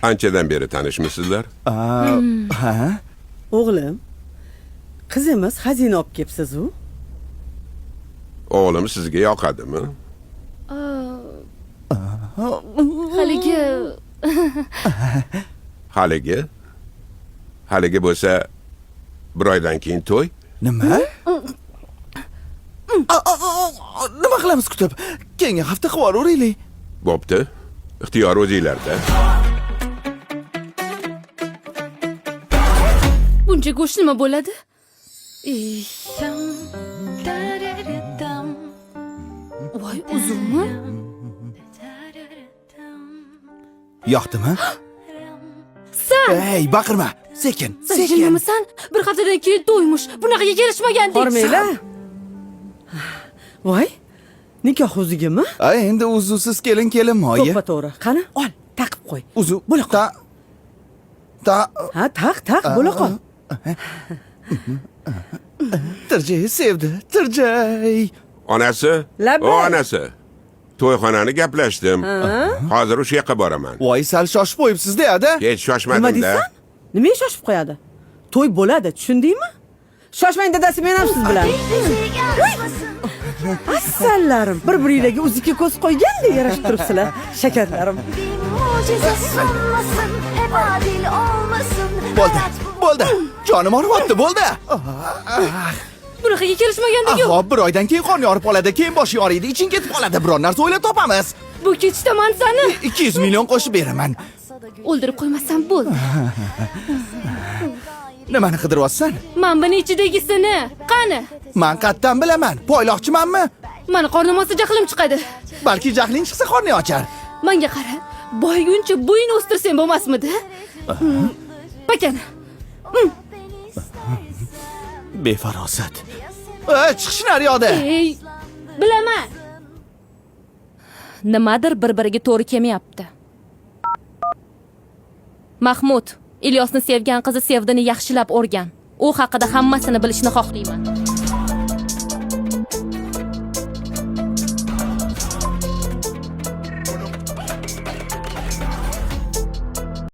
Anchadan beri tanishmisizlar? Ha? O'g'lim, qizimiz xazina olib kelibsiz-u? O'g'lim sizga yoqadimi? Haligi Haligi bo'lsa, bir oydan keyin to'y. Nima? Nima qilamiz kutib? Keyingi hafta qilib yuboraylik. Bo'pti. Ixtiyor o'zinglarda. buncha go'sht nima bo'ladi? Voy, uzunmi? Yoqdimi? San! Ey, baqirma. Sekin, Sen sekin. jinnimisan? Bir haftadan keyin to'ymush. Bunaqaga kelishmagandik. Hormanglar. Voy, nikoh uzugimi? Ay, endi uzuvsiz kelin moyi. To'ppa to'g'ri. Qani, ol, taqib qo'y. Uzu Bo'la qol. Ha, taq, bo'la qol. Tirjay sevdi, Tirjay. Onasi? Labbay. O onasi. To'yxonani gaplashdim. Hozir o'sha yoqqa boraman. Voy, sal shoshib qo'yibsiz-da, ada. Hech Nima shoshmadim-da. deysan? Nimaga shoshib qo'yadi? To'y bo'ladi, tushundingmi? Shoshmang dadasi, men ham siz bilan. Assallarim, bir-biringizga uzukka ko'z qo'ygandek yarashib turibsizlar, shakarlarim. Bo'ldi. Jonim og'riyapti, bo'ldi. Bunaqaga kelishmagandik yo'q. Ahvob bir oydan keyin qon yorib qoladi, keyin bosh yoriydi, iching ketib qoladi. Biror narsa o'ylab topamiz. Bu ketishda mansani 200 million qo'shib beraman. o'ldirib qo'ymasam bo'ldi. Nimani qidiryapsan? Men buni ichidagisini. Qani? Men qayerdan bilaman? Poyloqchimanmi? Mani qornim ostida jahlim chiqadi. Balki jahling chiqsa qorning ochar. Menga qara. Boyguncha bo'yni o'stirsang bo'lmasmidi? Bakana. Befarosat. Chiqish naryoqda. Ey, bilaman. Nimadir bir-biriga to'g'ri kelmayapti. Mahmud, Ilyosni sevgan qizi Sevdini yaxshilab o'rgan. U haqida hammasini bilishni xohlayman.